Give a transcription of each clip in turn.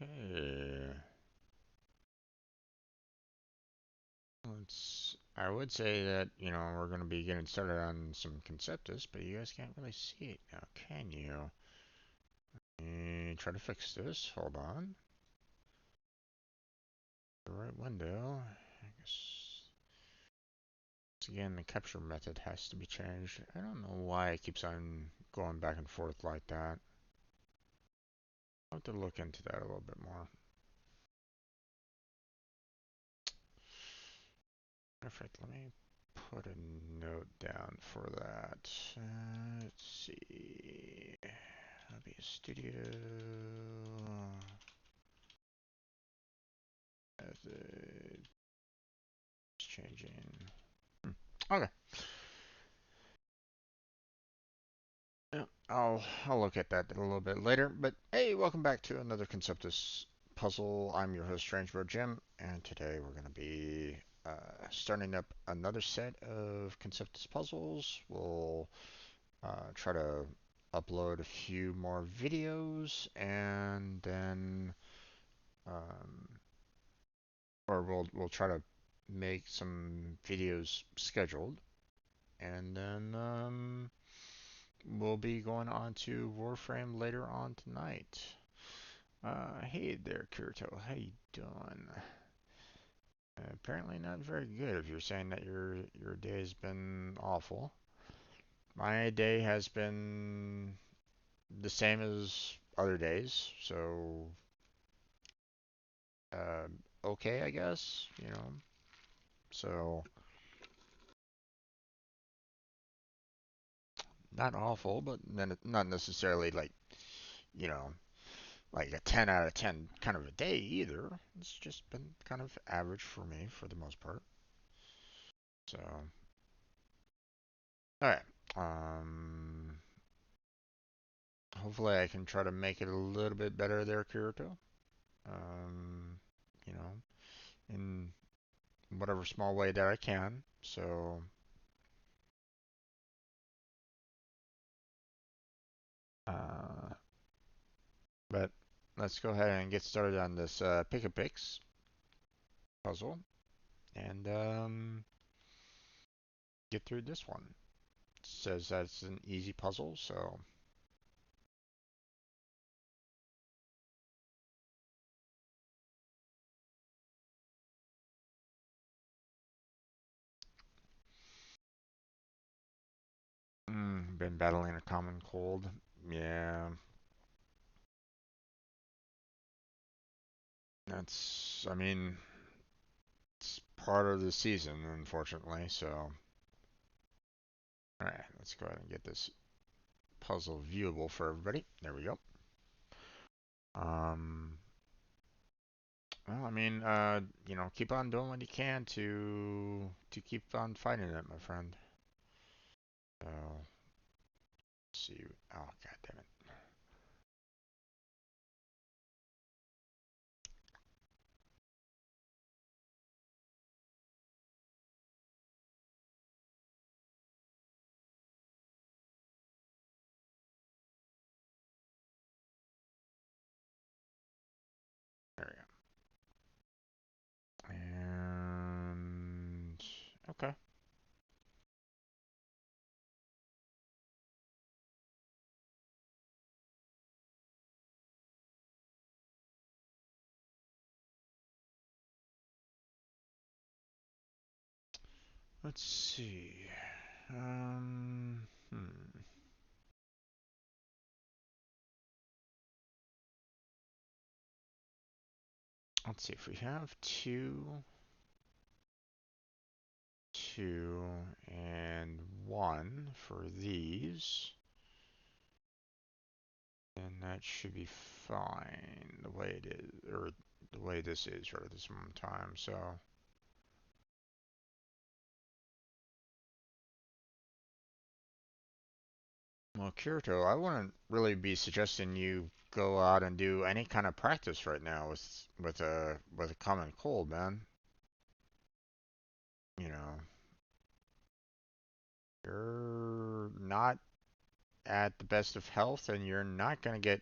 Okay. I would say that, we're going to be getting started on some Conceptis, but you guys can't really see it now, can you? Try to fix this. Hold on. The right window. I guess. Once again, the capture method has to be changed. I don't know why it keeps on going back and forth like that. I'll have to look into that a little bit more. Perfect. Let me put a note down for that. Let's see. That'll be a studio. Method changing. Okay. Yeah, I'll look at that a little bit later. But hey, welcome back to another Conceptis Puzzle. I'm your host, Strangebro Jim, and today we're going to be starting up another set of Conceptis Puzzles. We'll try to upload a few more videos, and then, um, or we'll try to make some videos scheduled, and then we'll be going on to Warframe later on tonight. Hey there, Kirito. How you doing? Apparently not very good if you're saying that your day has been awful. My day has been the same as other days, so uh, okay, I guess, So not awful, but then not necessarily like, you know, like a 10 out of 10 kind of a day either. It's just been kind of average for me for the most part. So, all right. Um, Hopefully I can try to make it a little bit better there, Kirito. Um, you know, in whatever small way that I can. So, uh, but let's go ahead and get started on this Pic-a-Pix puzzle and get through this one. It says that it's an easy puzzle, so been battling a common cold. Yeah, I mean, it's part of the season, unfortunately. So, all right, let's go ahead and get this puzzle viewable for everybody. There we go. Um, well, I mean, keep on doing what you can to keep on fighting it, my friend. So, let's see. Oh, god damn it. There we go. And okay. Let's see. Hmm. Let's see if we have two, and one for these, then that should be fine the way it is, or the way this is right at this moment in time. So, well, Kirito, I wouldn't really be suggesting you go out and do any kind of practice right now with a common cold, man. You know, you're not at the best of health, and you're not gonna get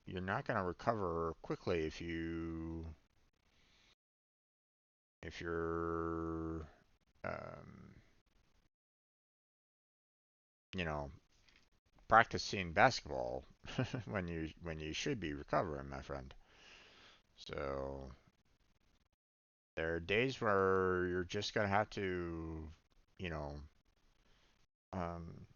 you're not going to recover quickly if you're um, you know, practicing basketball when you should be recovering, my friend. So there are days where you're just gonna have to, you know, um,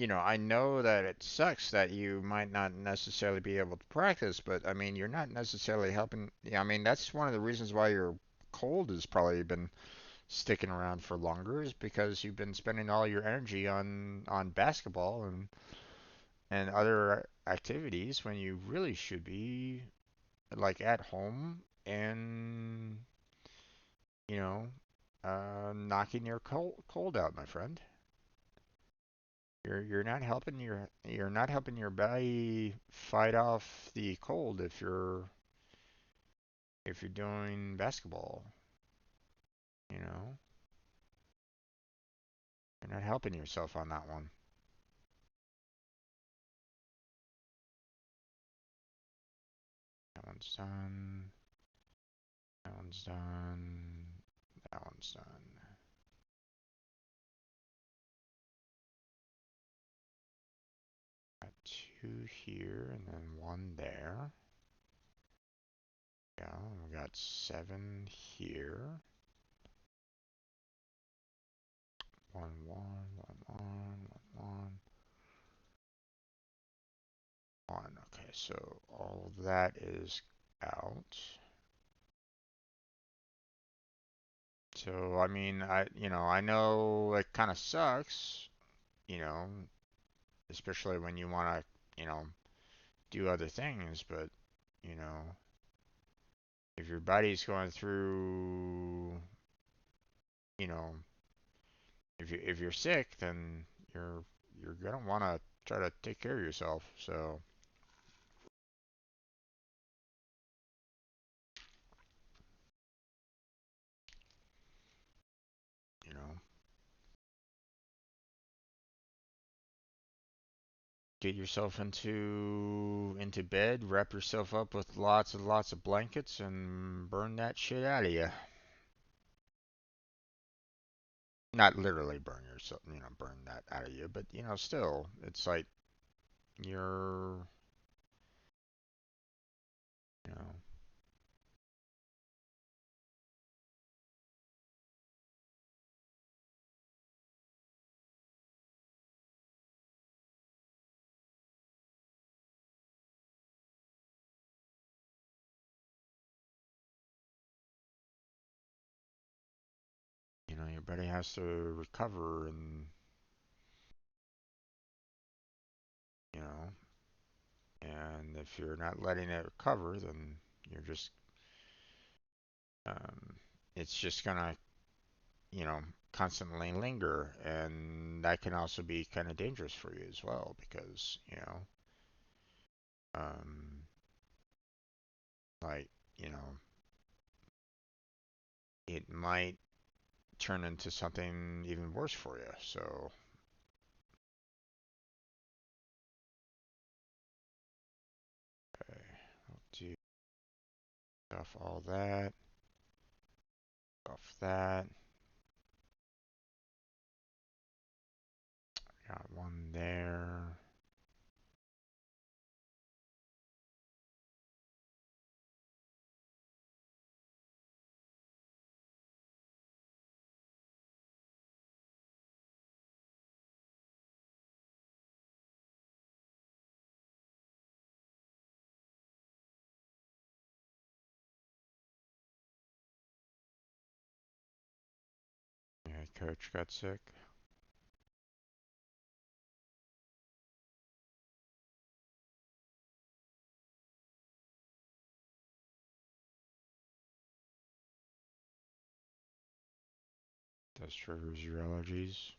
I know that it sucks that you might not necessarily be able to practice, but I mean, you're not necessarily helping. Yeah, I mean, that's one of the reasons why your cold has probably been sticking around for longer is because you've been spending all your energy on basketball and other activities when you really should be like at home and you know knocking your cold out, my friend. You're not helping your body fight off the cold if you're doing basketball. You know, you're not helping yourself on that one. That one's done. That one's done. That one's done. Got two here and then one there. Yeah, we got seven here. One, one, one, one, one, one. Okay, so all of that is out. So I mean, I know it kind of sucks, you know, especially when you want to, do other things, but you know, if your body's going through, you know, if you're sick, then you're you're gonna want to try to take care of yourself. So, you know, get yourself into bed, wrap yourself up with lots and lots of blankets, and burn that shit out of you. Not literally burn yourself, burn that out of you, but still, it's like you're, you know, your body has to recover, you know, and if you're not letting it recover, then you're just, um, it's just gonna, you know, constantly linger, and that can also be kind of dangerous for you as well because, um, like, you know, it might turn into something even worse for you. So, okay, I'll do off all that, off that. Got one there. Yeah, coach got sick. That triggers your allergies.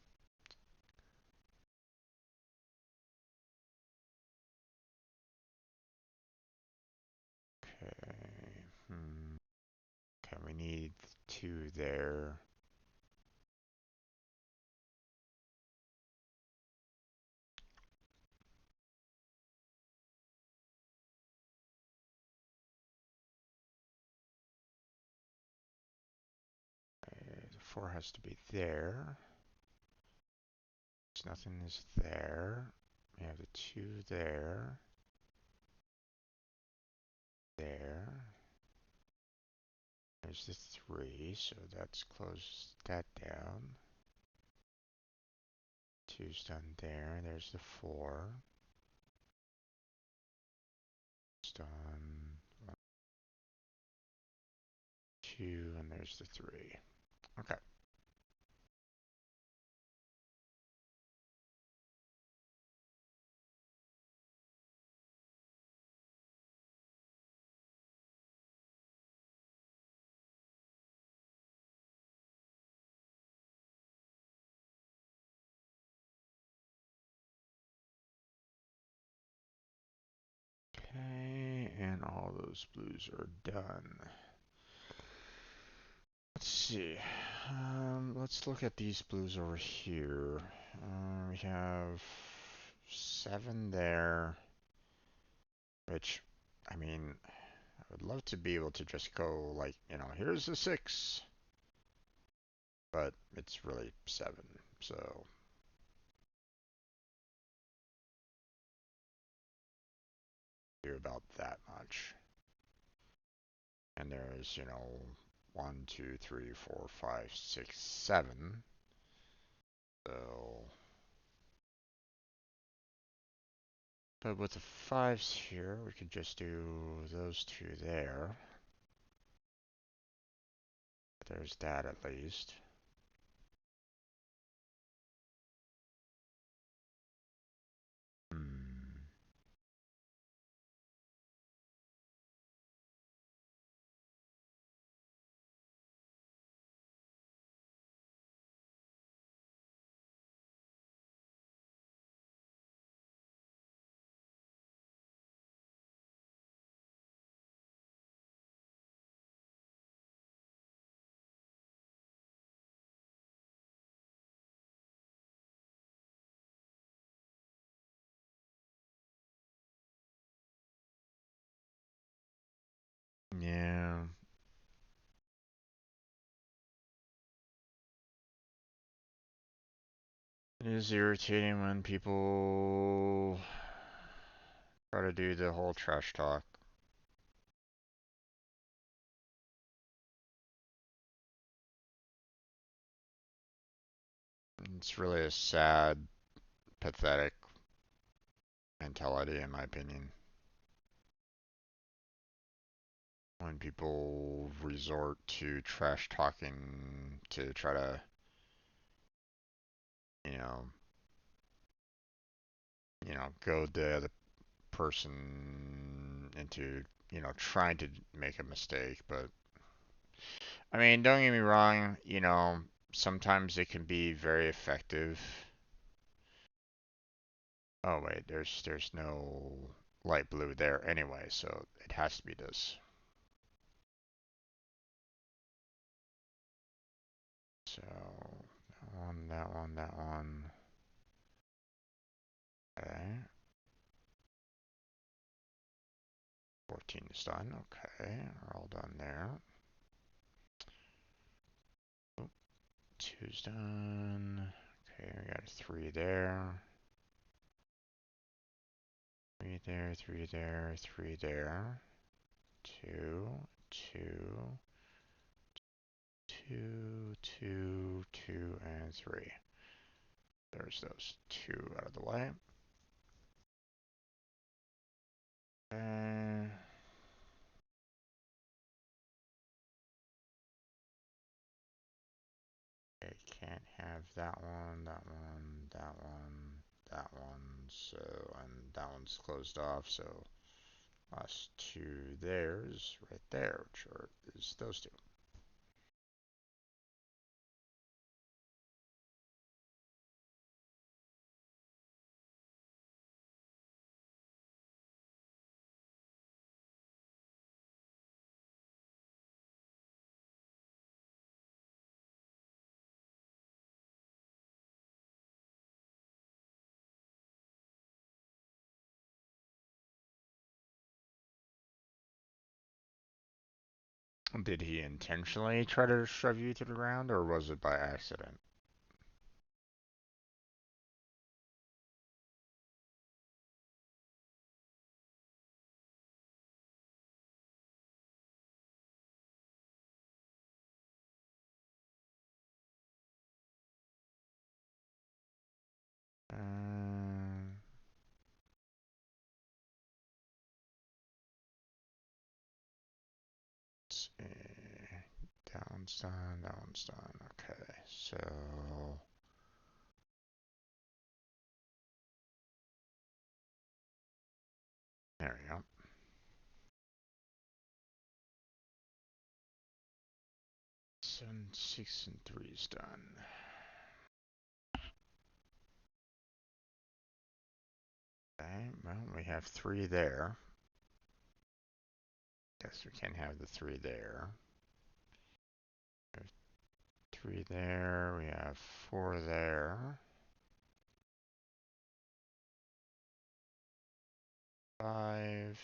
Okay. Okay, we need two there. 4 has to be there. Nothing is there. We have the 2 there. There. There's the 3, so that's closed that down. 2's done there. There's the 4. It's done. 1, 2, and there's the 3. Okay. Okay, and all those blues are done. Let's see. Let's look at these blues over here. We have 7 there, which, I mean, I would love to be able to just go like, here's the 6, but it's really 7, so. Do about that much. And there's, 1, 2, 3, 4, 5, 6, 7. So, but with the 5s here, we could just do those 2 there. There's that at least. Yeah. It is irritating when people try to do the whole trash talk. It's really a sad, pathetic mentality, in my opinion. When people resort to trash talking to try to, you know, goad the other person into, trying to make a mistake. But I mean, don't get me wrong, sometimes it can be very effective. Oh wait, there's no light blue there anyway, so it has to be this. So that one, that one, that one. Okay. 14 is done. Okay, we're all done there. Oh, 2's done. Okay, we got a 3 there. 3 there, 3 there, 3 there. 2, 2, 2, 2, 2, and 3. There's those 2 out of the way. Okay. I can't have that one, that one, that one, that one, so, and that one's closed off, so last 2 there's right there, which is those 2. Did he intentionally try to shove you to the ground, or was it by accident? Um, let's see. That one's done, that one's done. Okay, so there we go. 7, 6, and 3 is done. Okay, well, we have 3 there. Guess we can't have the 3 there. We have 3 there, we have 4 there. 5,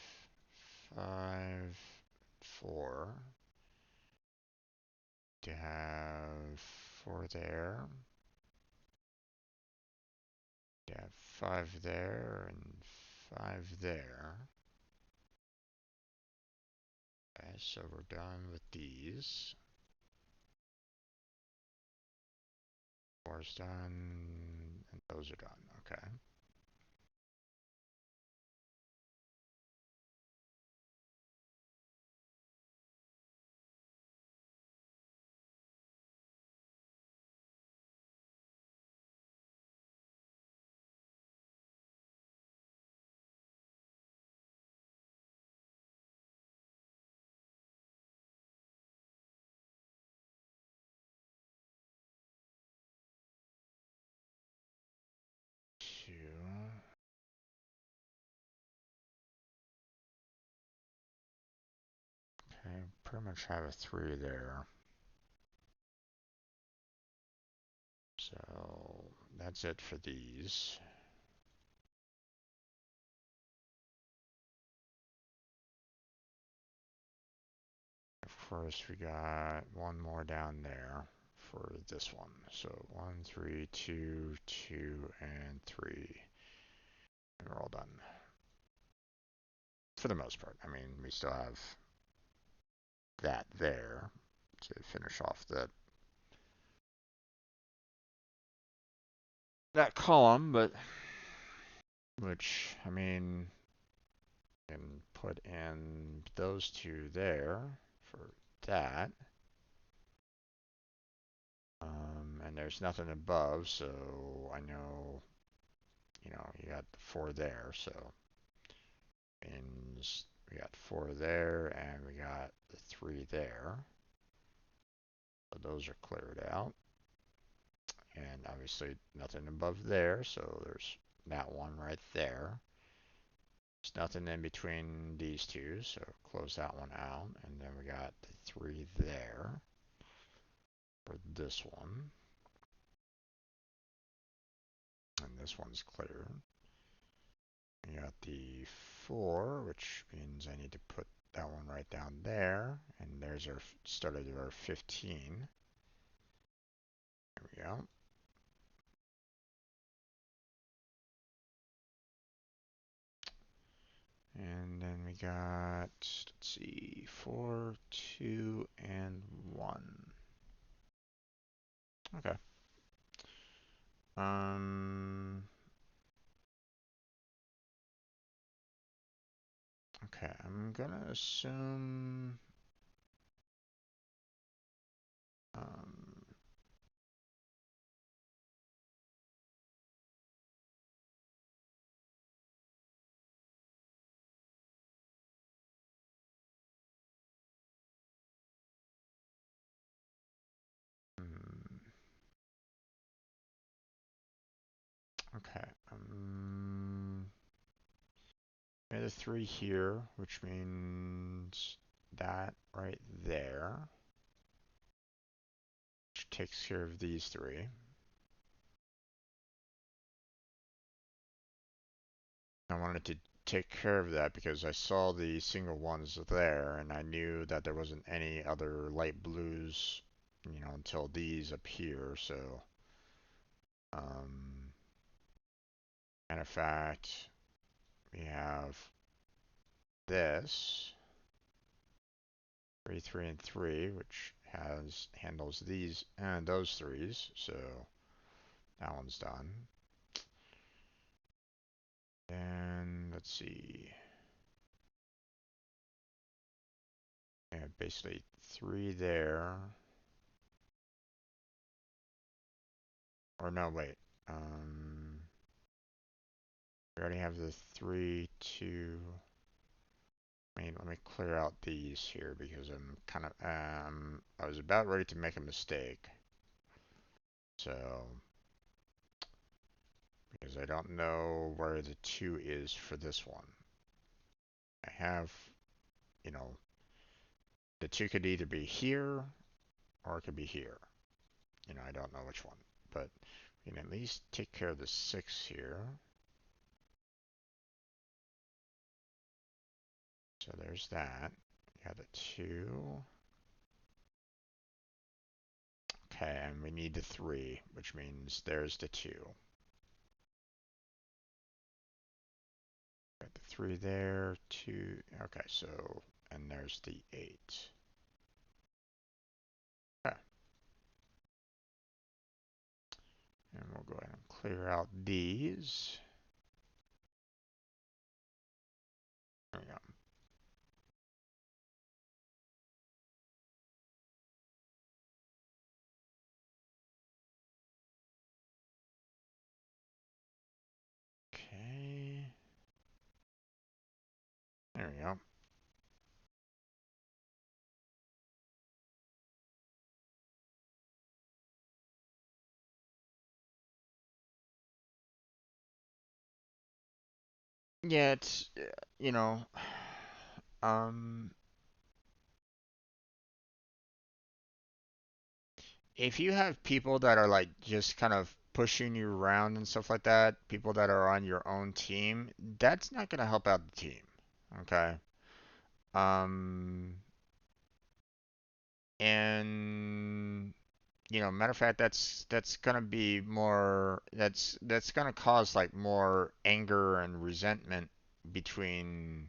5, 4. To have 4 there. To have 5 there and 5 there. Okay, so we're done with these. 4's done, and those are done. Okay. Two. Okay, pretty much have a 3 there. So that's it for these. Of course, we got one more down there for this one. So 1, 3, 2, 2, and 3. And we're all done. For the most part. I mean, we still have that there to finish off that column, but which, I mean, can put in those 2 there for that. And there's nothing above, so I know, you got the 4 there, so means we got 4 there, and we got the 3 there. So those are cleared out. And obviously nothing above there, so there's that one right there. There's nothing in between these 2, so close that one out. And then we got the 3 there for this one. And this one's clear. We got the 4, which means I need to put that one right down there. And there's our start of our 15. There we go. And then we got, let's see, 4, 2, and 1. Okay. Okay, I'm gonna assume, um, okay, we have a 3 here, which means that right there, which takes care of these 3. I wanted to take care of that because I saw the single ones there, and I knew that there wasn't any other light blues, until these appear. So, um, and in fact, we have this 3, 3, and 3, which handles these and those threes. So that one's done. And let's see. Yeah, basically 3 there. Or no, wait. We already have the 3, 2. Let me clear out these here because I'm kind of I was about ready to make a mistake. So because I don't know where the 2 is for this one. I have, you know, the 2 could either be here or it could be here. I don't know which one, but we can at least take care of the 6 here. So there's that. We have the 2. Okay, and we need the 3, which means there's the 2. Got the 3 there, 2. Okay, so, and there's the 8. Okay. And we'll go ahead and clear out these. There we go. Okay. There we go. Yeah, it's, you know, um, if you have people that are like just kind of pushing you around and stuff like that, people that are on your own team, that's not going to help out the team. Okay. Um, and matter of fact, that's gonna be more. That's gonna cause like more anger and resentment between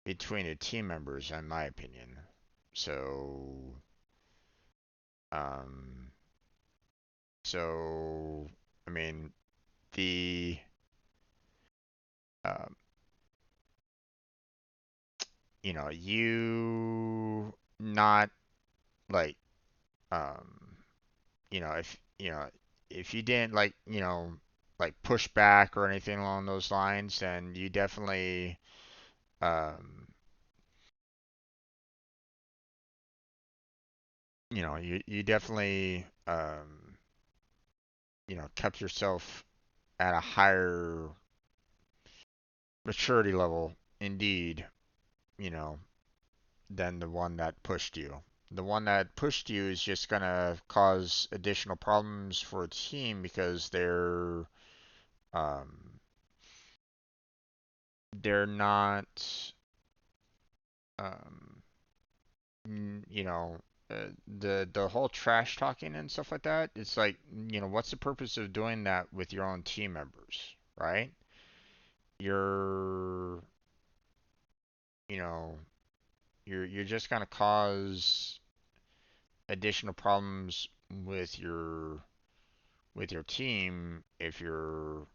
the team members, in my opinion. So, um, so I mean the um, you not like um if you didn't like push back or anything along those lines, then you definitely um you definitely kept yourself at a higher maturity level indeed, you know, than the one that pushed you. The one that pushed you is just gonna cause additional problems for a team because um they're not um you know, the whole trash talking and stuff like that. It's like, what's the purpose of doing that with your own team members, right? You're, you know, you're just gonna cause additional problems with your team if you're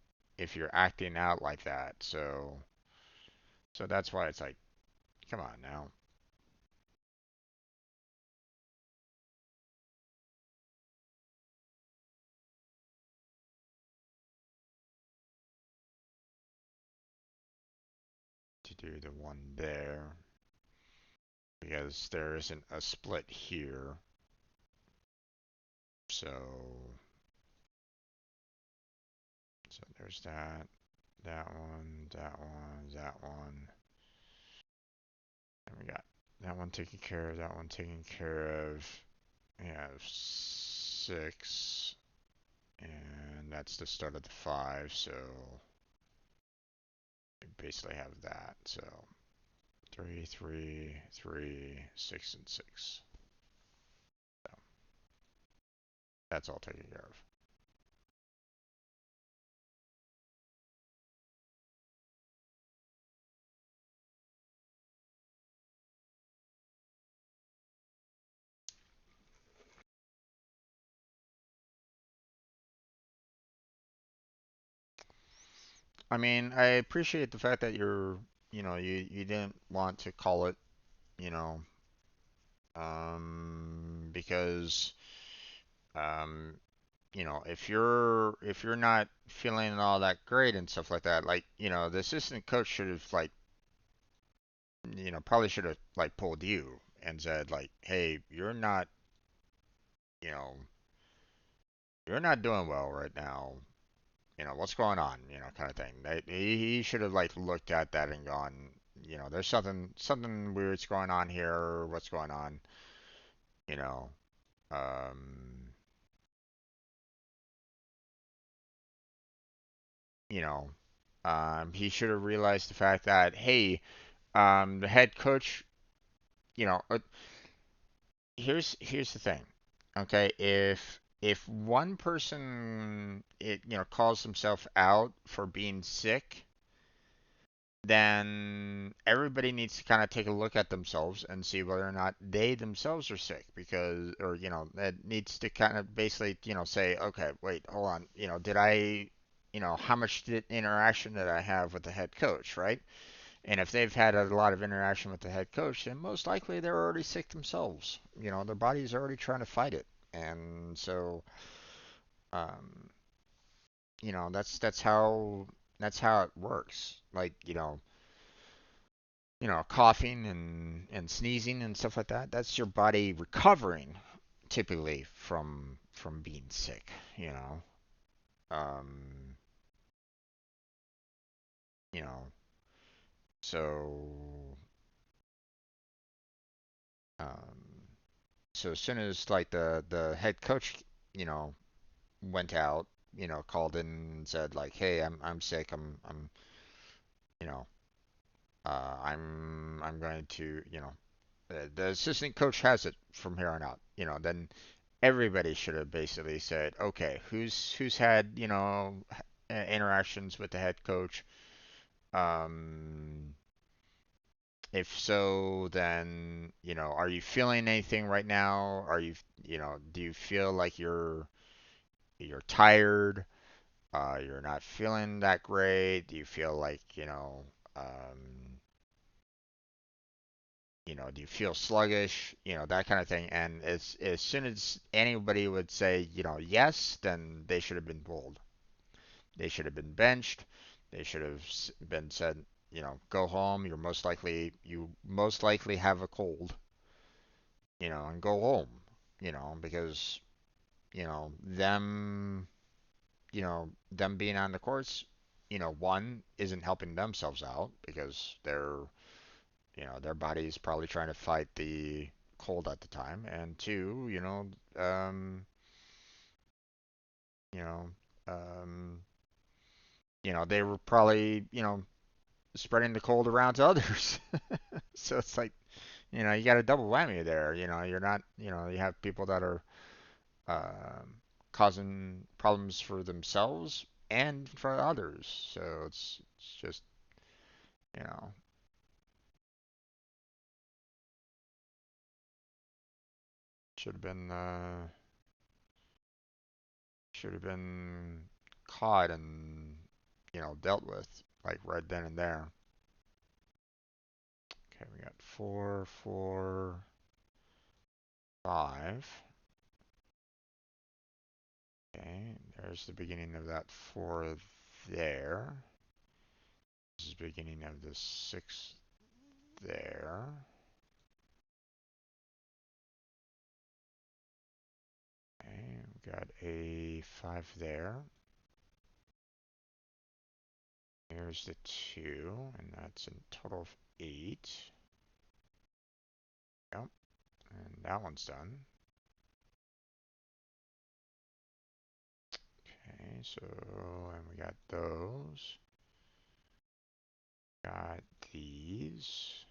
acting out like that. So that's why it's like, come on now. To do the one there because there isn't a split here. So there's that one, that one, that one. And we got that one taken care of, that one taken care of. We have 6, and that's the start of the 5, so basically have that. So 3, 3, 3, 6, and 6. So that's all taken care of. I mean, I appreciate the fact that you didn't want to call it, you know, because, um, if you're not feeling all that great and stuff like that, like, the assistant coach should have like, probably should have like pulled you and said like, hey, you know, you're not doing well right now. What's going on? Kind of thing. He should have like looked at that and gone, there's something weird's going on here. What's going on? You know, um, you know, he should have realized the fact that, hey, the head coach, you know, uh, here's the thing. Okay, if one person calls himself out for being sick, then everybody needs to kind of take a look at themselves and see whether or not they themselves are sick, because, or that needs to kind of basically say, okay, wait, hold on, did I, how much interaction did I have with the head coach, right? And if they've had a lot of interaction with the head coach, then most likely they're already sick themselves. Their body's already trying to fight it. And so, um, that's how it works. Like, coughing and sneezing and stuff like that. That's your body recovering typically from being sick, you know. Um, you know, so um so as soon as like the head coach, you know, went out, called in and said like, "Hey, I'm sick. I'm you know, I'm going to, the assistant coach has it from here on out." Then everybody should have basically said, "Okay, who's had, interactions with the head coach? Um, if so, then, are you feeling anything right now? Do you feel like you're tired? You're not feeling that great? Do you feel like, do you feel sluggish? That kind of thing." And as soon as anybody would say, yes, then they should have been pulled. They should have been benched. They should have been said, go home. You most likely have a cold, and go home, because, them being on the courts, one isn't helping themselves out because their body is probably trying to fight the cold at the time, and two, you know, um, they were probably, spreading the cold around to others. So it's like, you got a double whammy there. You're not, you have people that are um, causing problems for themselves and for others. So it's just, you know, should have been should have been caught and dealt with like right then and there. Okay, we got 4, 4, 5. Okay, there's the beginning of that 4 there. This is the beginning of the 6 there. Okay, we got a 5 there. Here's the 2, and that's a total of 8. Yep, and that one's done. Okay, so, and we got those. Got these.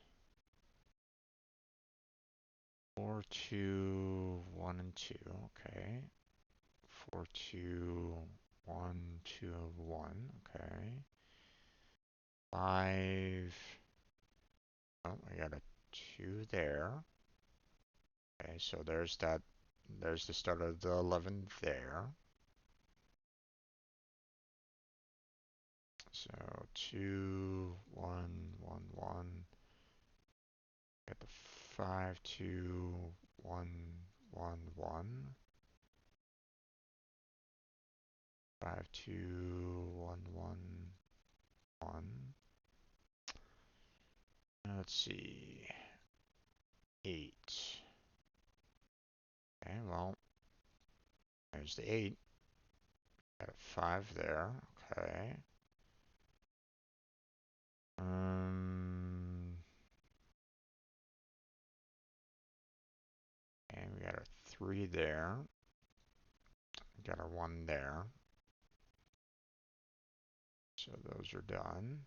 4, 2, 1, and 2. Okay. 4, 2, 1, 2, 1. Okay. 5. Oh, I got a 2 there. Okay, so there's that. There's the start of the 11 there. So 2, 1, 1, 1. Got the 5, 2, 1, 1, 1. 5, 2, 1, 1, 1. Let's see. 8. Okay, well, there's the 8. Got a 5 there. Okay. And we got our 3 there. We got our 1 there. So those are done.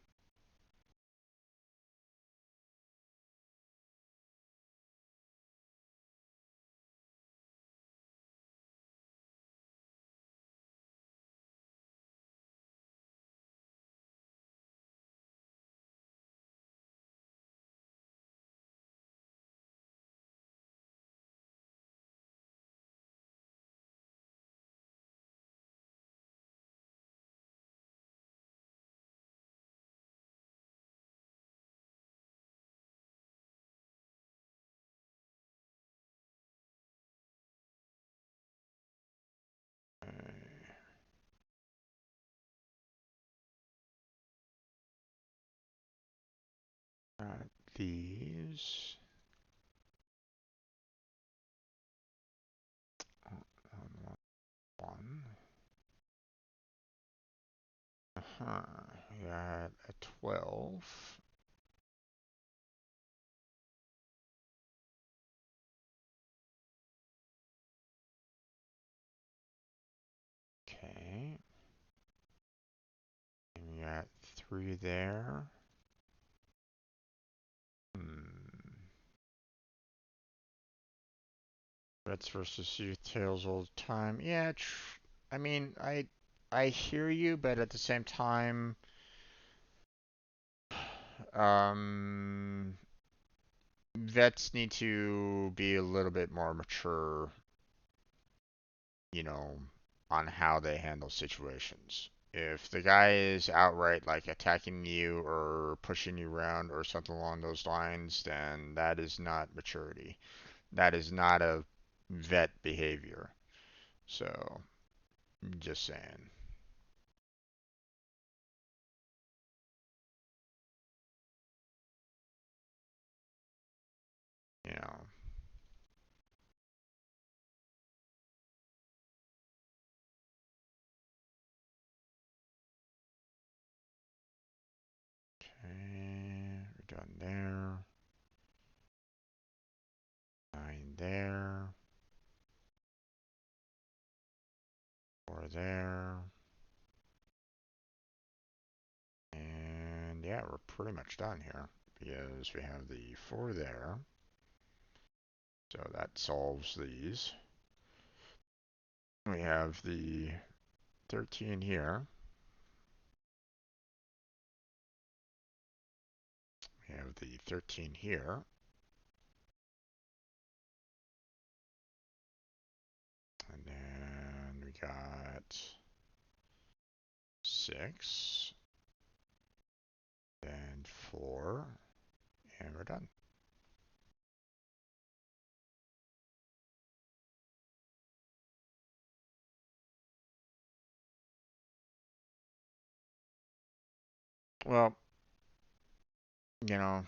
Got these. 1, 1. We got a 12. Okay. And we got 3 there. Reds versus Youth Tales all the time. Yeah, I mean, I hear you, but at the same time, um, vets need to be a little bit more mature, you know, on how they handle situations. If the guy is outright like attacking you or pushing you around or something along those lines, then that is not maturity. That is not a vet behavior. So, just saying. You know. Okay, we're done there. 9 there. 4 there. And yeah, we're pretty much done here because we have the 4 there. So that solves these. We have the 13 here. We have the 13 here. And then we got 6. Then 4. And we're done. Well, you know,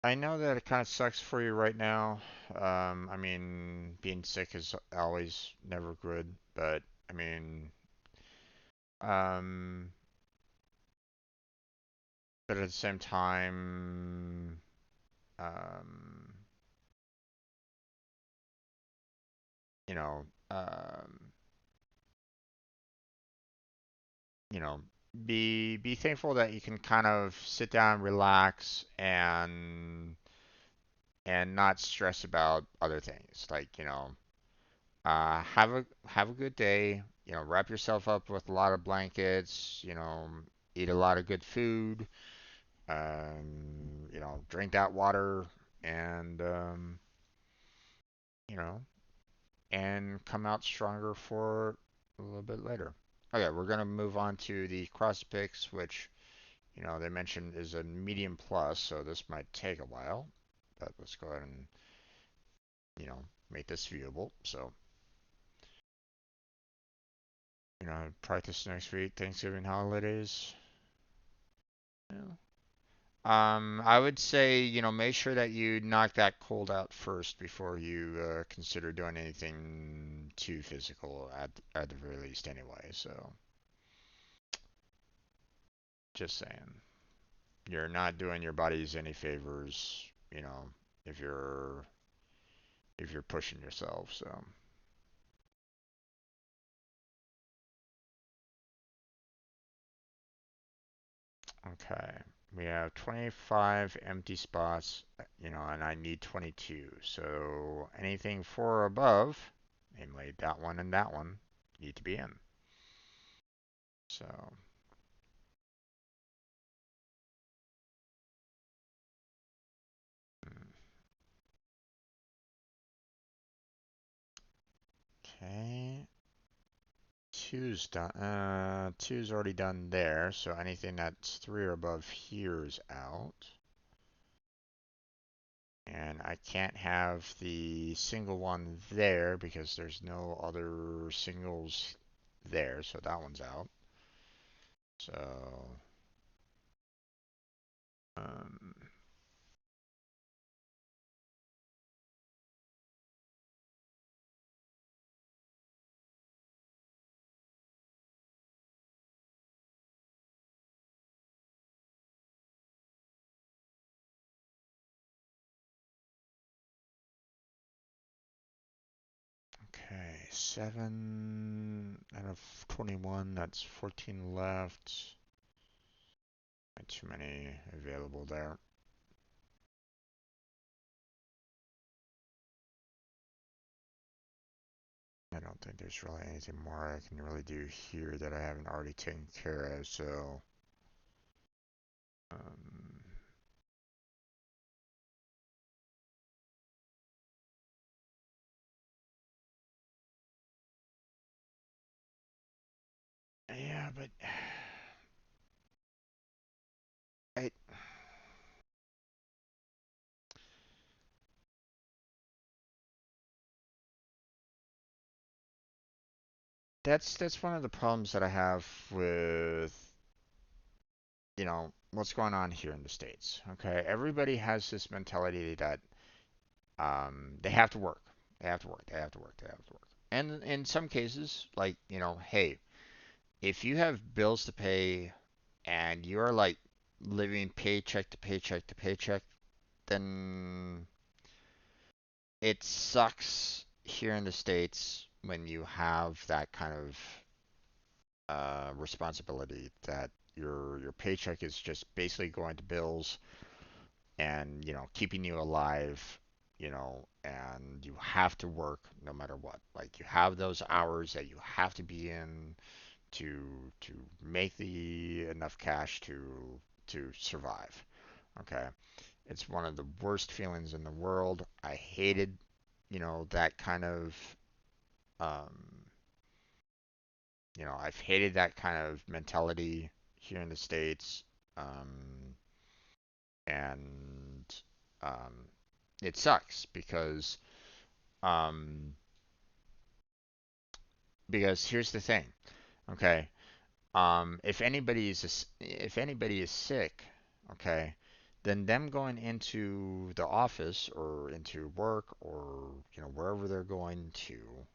I know that it kind of sucks for you right now. I mean, being sick is always never good, but I mean, um, but at the same time, um, you know, you know, be thankful that you can kind of sit down, relax, and not stress about other things. Like, have a good day. Wrap yourself up with a lot of blankets. Eat a lot of good food. Drink that water, and you know, and come out stronger for a little bit later. Okay, we're gonna move on to the Cross-a-Pix, which they mentioned is a medium plus, so this might take a while. But let's go ahead and make this viewable. So practice next week, Thanksgiving holidays. Yeah. I would say, make sure that you knock that cold out first before you consider doing anything too physical at the very least anyway. So, just saying. You're not doing your bodies any favors, if you're pushing yourself. So, okay. We have 25 empty spots, and I need 22. So, anything four or above, namely that one and that one, need to be in. So, mm, okay. Two's done. Two's already done there. So anything that's three or above here is out. And I can't have the single one there because there's no other singles there. So that one's out. So, um, okay, 7 out of 21. That's 14 left. Not too many available there. I don't think there's really anything more I can really do here that I haven't already taken care of, so um, yeah, but I that's one of the problems that I have with what's going on here in the States. Okay, everybody has this mentality that they have to work, they have to work, they have to work, they have to work, and in some cases, like hey, if you have bills to pay and you're like living paycheck to paycheck to paycheck, then it sucks here in the States when you have that kind of responsibility that your paycheck is just basically going to bills and keeping you alive, and you have to work no matter what. Like you have those hours that you have to be in to to make the enough cash to survive. Okay. It's one of the worst feelings in the world. I hated, that kind of, um, I've hated that kind of mentality here in the States. Um, and um, it sucks um, because here's the thing. Okay. If anybody is sick, okay, then them going into the office or into work or wherever they're going to,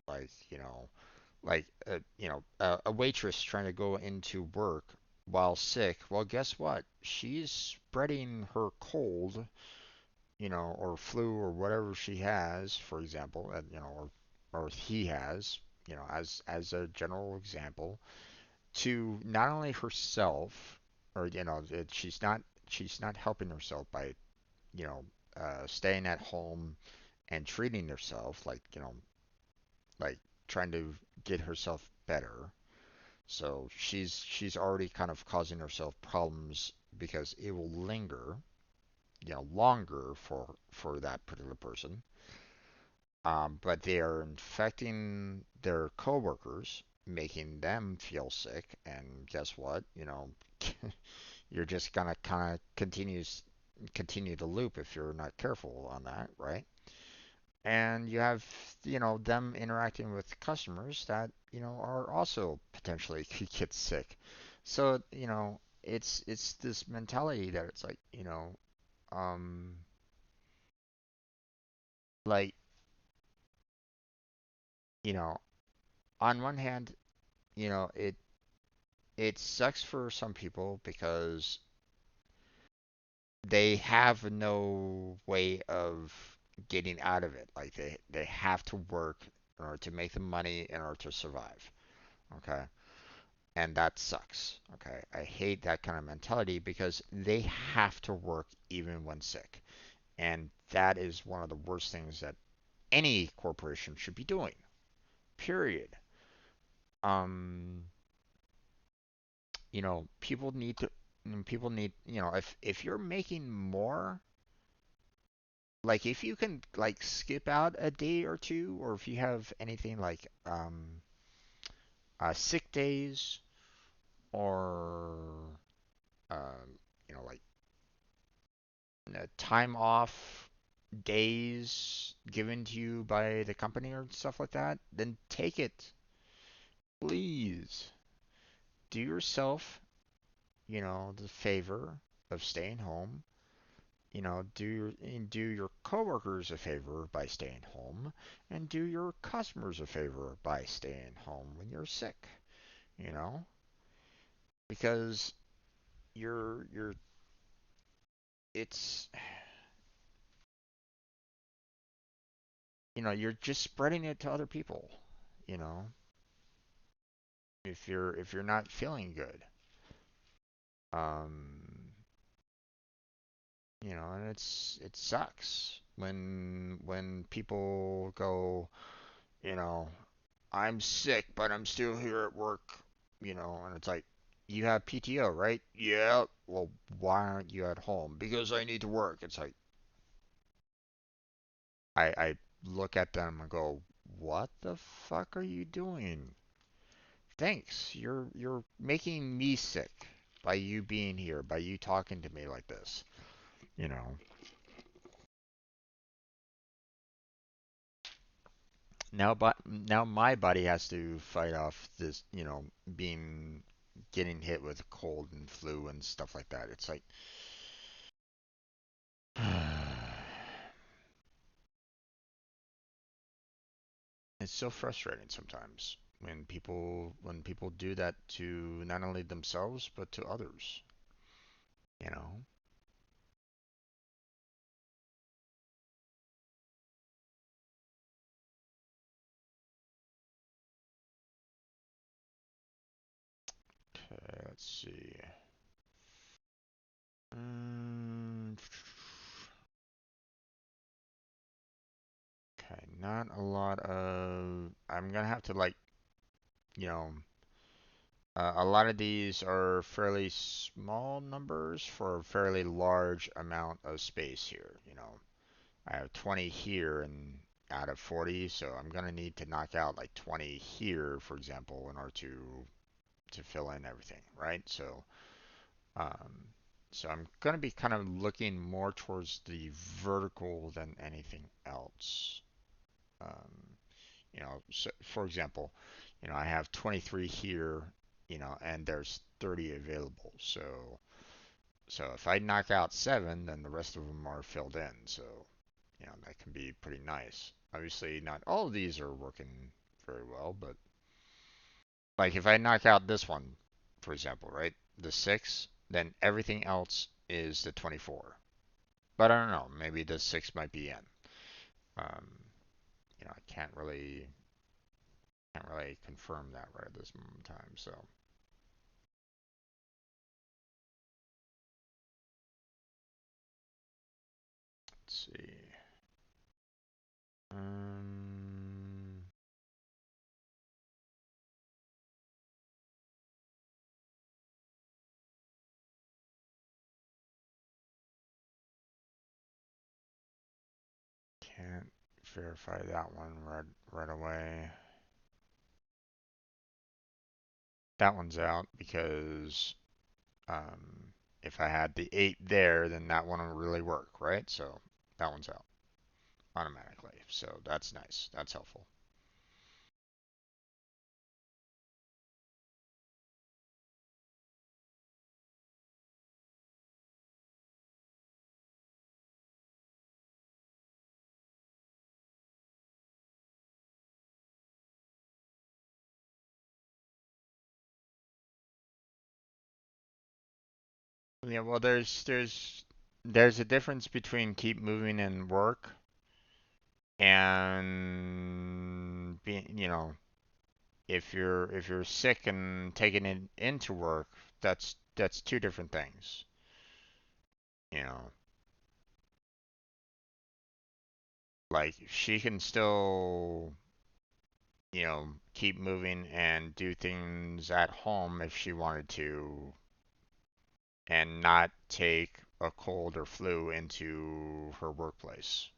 like a waitress trying to go into work while sick. Well, guess what? She's spreading her cold, or flu or whatever she has, for example, or he has, as a general example, to not only herself, or she's not helping herself by you know staying at home and treating herself like like trying to get herself better. So she's already kind of causing herself problems because it will linger, longer for that particular person. But they are infecting their coworkers, making them feel sick. And guess what? You're just gonna kind of continue the loop if you're not careful on that, right? And you have them interacting with customers that are also potentially could get sick. So it's this mentality that it's like um like you know on one hand it sucks for some people because they have no way of getting out of it. Like they have to work in order to make the money in order to survive. Okay. And that sucks. Okay. I hate that kind of mentality because they have to work even when sick. And that is one of the worst things that any corporation should be doing. Period. Um, people need to people need, if you're making more, like if you can like skip out a day or two, or if you have anything like sick days or like time off days given to you by the company or stuff like that, then take it. Please do yourself, the favor of staying home. Do your coworkers a favor by staying home, and do your customers a favor by staying home when you're sick. You know, because you're it's you're just spreading it to other people. You know, if you're not feeling good, um, and it sucks when people go, you know, I'm sick, but I'm still here at work, and it's like, you have PTO, right? Yeah. Well, why aren't you at home? Because I need to work. It's like, I look at them and go, what the fuck are you doing? Thanks. You're making me sick by you being here, by you talking to me like this, you know. Now my body has to fight off this, being getting hit with a cold and flu and stuff like that. It's like it's so frustrating sometimes when people do that to not only themselves but to others, you know. Okay, let's see. Mm, okay, not a lot of. I'm gonna have to like, you know, a lot of these are fairly small numbers for a fairly large amount of space here. I have 20 here and out of 40, so I'm gonna need to knock out like 20 here, for example, in order to fill in everything, right? Um, so I'm gonna be kind of looking more towards the vertical than anything else. Um, so for example, I have 23 here, and there's 30 available. So if I knock out seven, then the rest of them are filled in. So, that can be pretty nice. Obviously, not all of these are working very well, but like if I knock out this one, for example, right, the six, then everything else is the 24. But I don't know, maybe the six might be in. Um, I can't really confirm that right at this moment in time. So. Um, can't verify that one right away. That one's out because if I had the 8 there, then that one would really work, right? So that one's out automatically. So that's nice. That's helpful. Yeah, well, there's a difference between keep moving and work and being, if you're sick and taking it into work, that's two different things. You know, like she can still, keep moving and do things at home if she wanted to and not take a cold or flu into her workplace.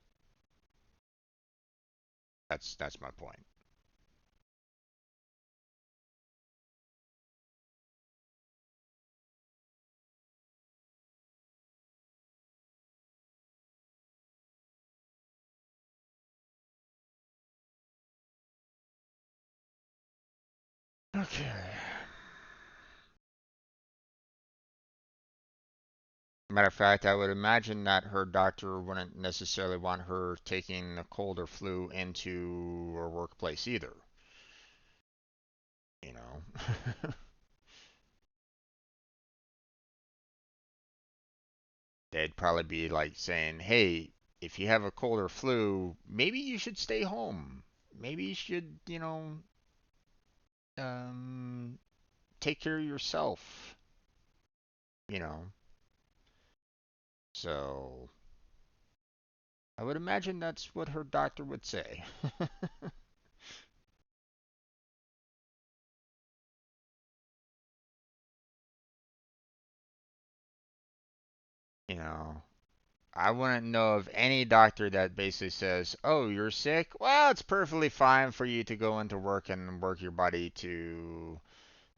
That's my point. Okay. Matter of fact, I would imagine that her doctor wouldn't necessarily want her taking a cold or flu into her workplace either. You know, they'd probably be like saying, "Hey, if you have a cold or flu, maybe you should stay home. Maybe you should, um, take care of yourself." You know, so I would imagine that's what her doctor would say. You know, I wouldn't know of any doctor that basically says, "Oh, you're sick? Well, it's perfectly fine for you to go into work and work your body to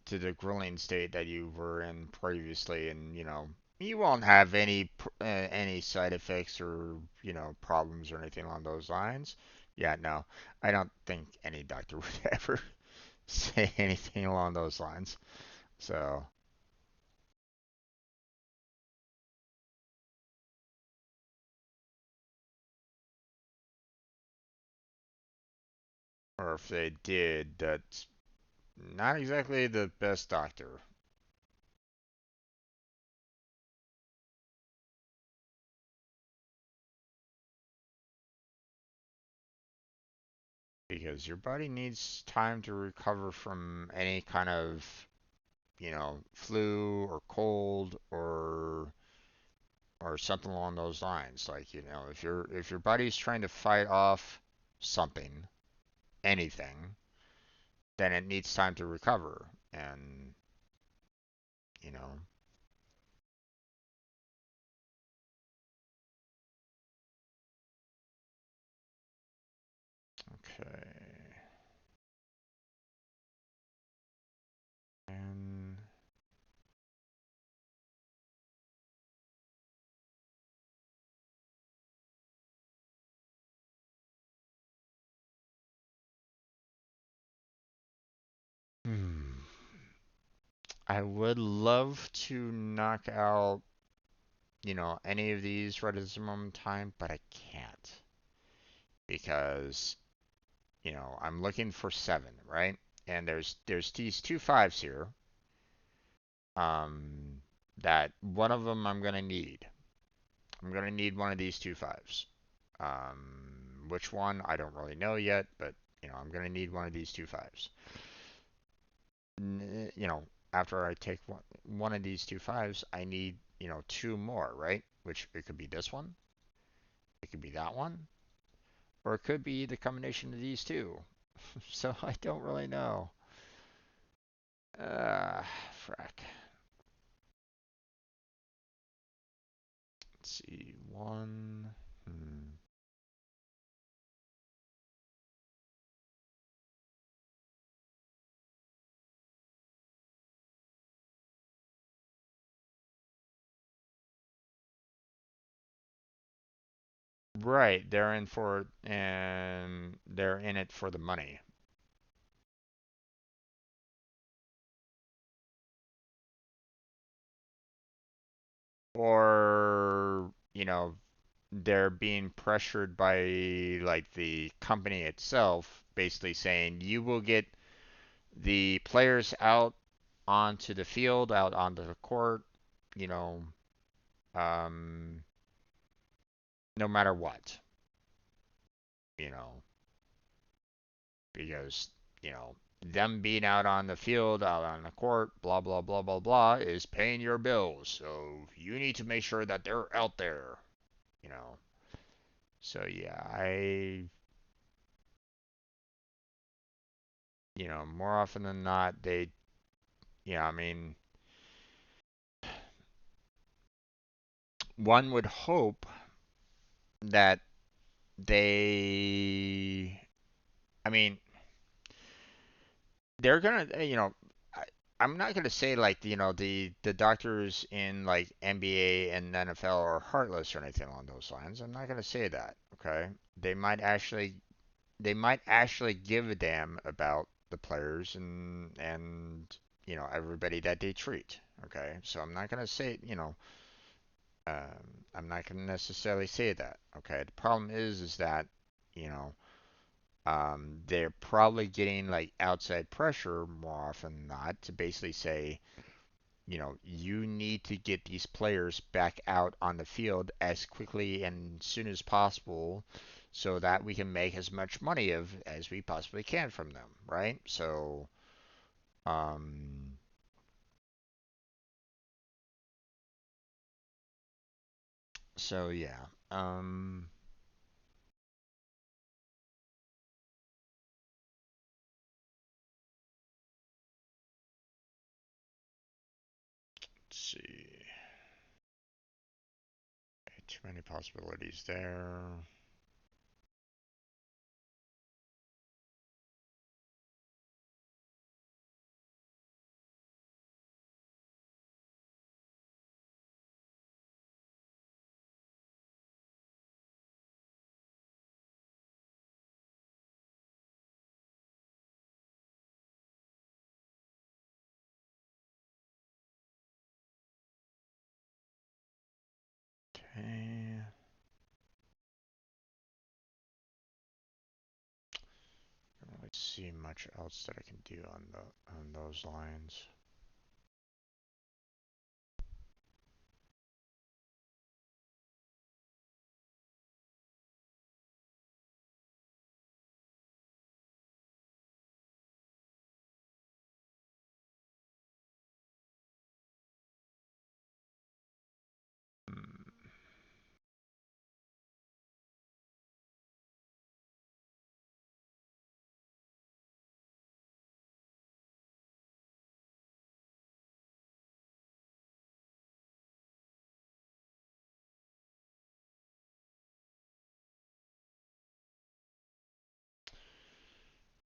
the grueling state that you were in previously, and you won't have any side effects or problems or anything along those lines." Yeah, no, I don't think any doctor would ever say anything along those lines. So, or if they did, that's not exactly the best doctor. Because your body needs time to recover from any kind of, flu or cold or something along those lines. Like, if your body's trying to fight off something, anything, then it needs time to recover. And, you know, okay. And hmm, I would love to knock out, any of these right at this moment in time, but I can't because I'm looking for 7, right? And there's these two fives here. Um, that one of them I'm gonna need. I'm gonna need one of these two fives. Which one I don't really know yet, but I'm gonna need one of these two fives. After I take one of these two fives, I need two more, right? Which it could be this one, it could be that one, or it could be the combination of these two. So I don't really know. Frack. Let's see. One. Right, they're in for and they're in it for the money. Or, they're being pressured by like the company itself basically saying you will get the players out onto the field, out onto the court, you know, um, no matter what, you know, because, them being out on the field, out on the court, blah, blah, blah, blah, blah, is paying your bills. So you need to make sure that they're out there, you know. So yeah, more often than not, I mean, one would hope that they, I mean, they're gonna, I, I'm not gonna say like, the doctors in like NBA and NFL are heartless or anything along those lines. I'm not gonna say that, okay? They might actually, they might actually give a damn about the players and everybody that they treat, okay? So I'm not gonna say, I'm not gonna necessarily say that, okay? The problem is that, you know, they're probably getting like outside pressure more often than not to basically say, you need to get these players back out on the field as quickly and soon as possible so that we can make as much money as we possibly can from them, right? Um, so yeah. Let's see. Too many possibilities there. Okay. I don't really see much else that I can do on those lines. Hmm.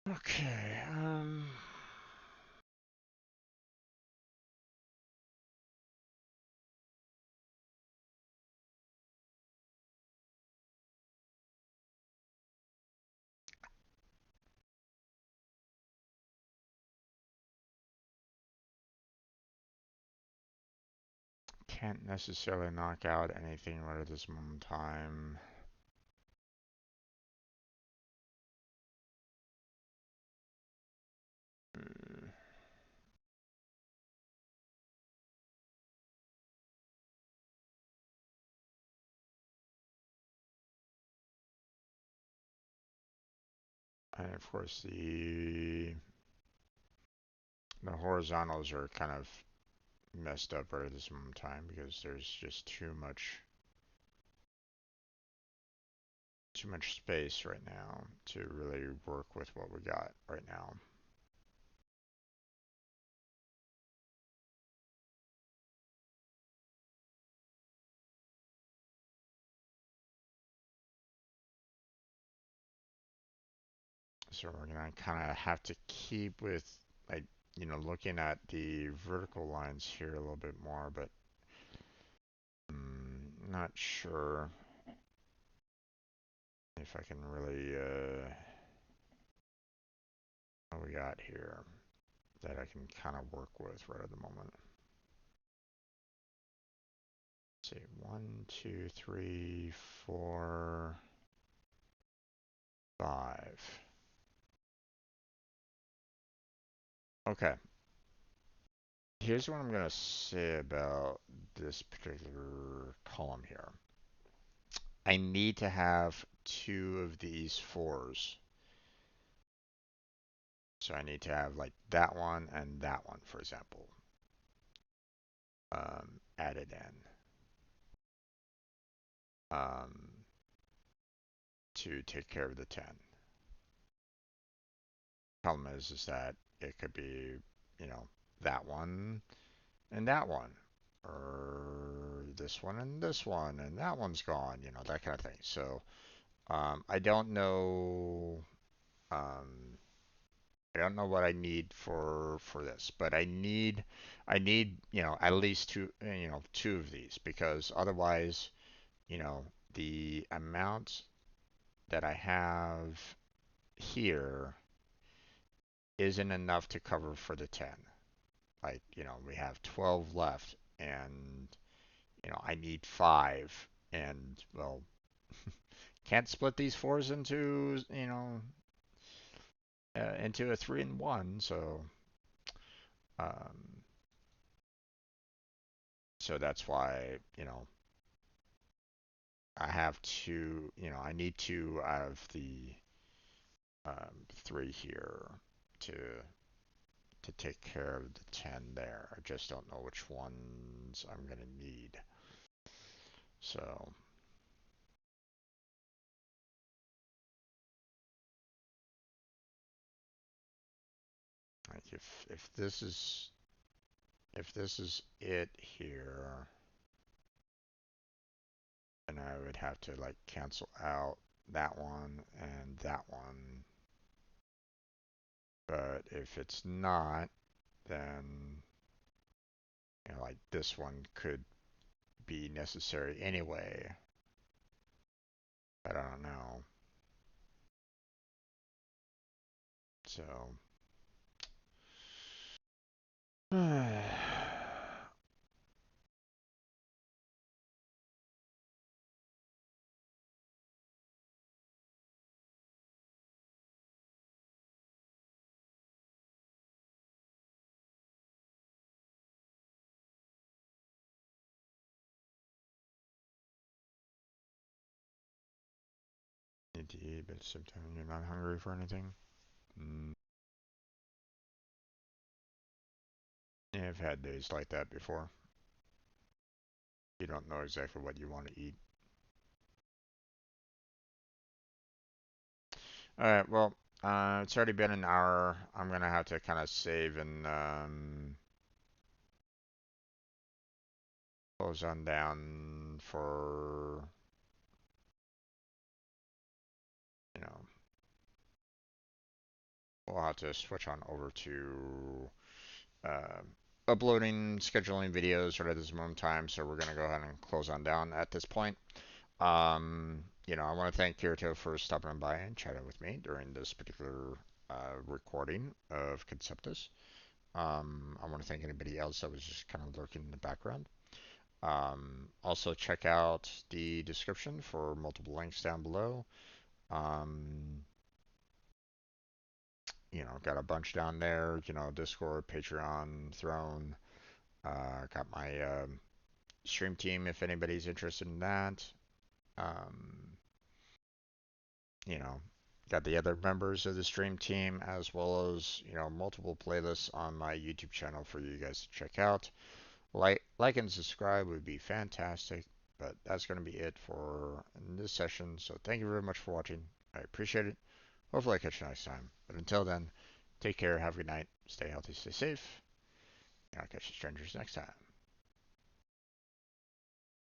Okay. Can't necessarily knock out anything right at this moment in time. Hmm. And of course, the horizontals are kind of messed up right at this moment in time because there's just too much space right now to really work with what we got right now. So we're gonna kind of have to keep with, like, looking at the vertical lines here a little bit more, but not sure if I can really, what we got here that I can kind of work with right at the moment. Let's see, 1, 2, 3, 4, 5. Okay. Here's what I'm gonna say about this particular column here. I need to have two of these fours. So I need to have like that one and that one, for example, added in to take care of the 10. Problem is that it could be, that one and that one, or this one and this one, and that one's gone, that kind of thing. So I don't know. Um, I don't know what I need for this, but I need at least two of these, because otherwise, the amount that I have here isn't enough to cover for the 10. Like, we have 12 left, and I need 5, and, well, can't split these fours into into a 3 and 1, um so that's why, I have to, I need two out of the 3 here to take care of the 10 there. I just don't know which ones I'm gonna need. So like if this is it here, then I would have to like cancel out that one and that one. But if it's not, then like this one could be necessary anyway. But I don't know. So need to eat, but sometimes you're not hungry for anything. Mm. Yeah, I've had days like that before. You don't know exactly what you want to eat. Alright, well, it's already been an hour. I'm gonna have to kind of save and close on down for, you know, we'll have to switch on over to uh, uploading, scheduling videos right at this moment in time. So we're gonna go ahead and close on down at this point. I want to thank Kirito for stopping by and chatting with me during this particular recording of Conceptus. I want to thank anybody else that was just kind of lurking in the background. Also, check out the description for multiple links down below. Um, got a bunch down there. Discord, Patreon, Throne. Got my stream team if anybody's interested in that. Um, you know, got the other members of the stream team, as well as, multiple playlists on my YouTube channel for you guys to check out. Like and subscribe would be fantastic. But that's going to be it for this session. So thank you very much for watching. I appreciate it. Hopefully I catch you next time. But until then, take care, have a good night, stay healthy, stay safe, and I'll catch you strangers next time.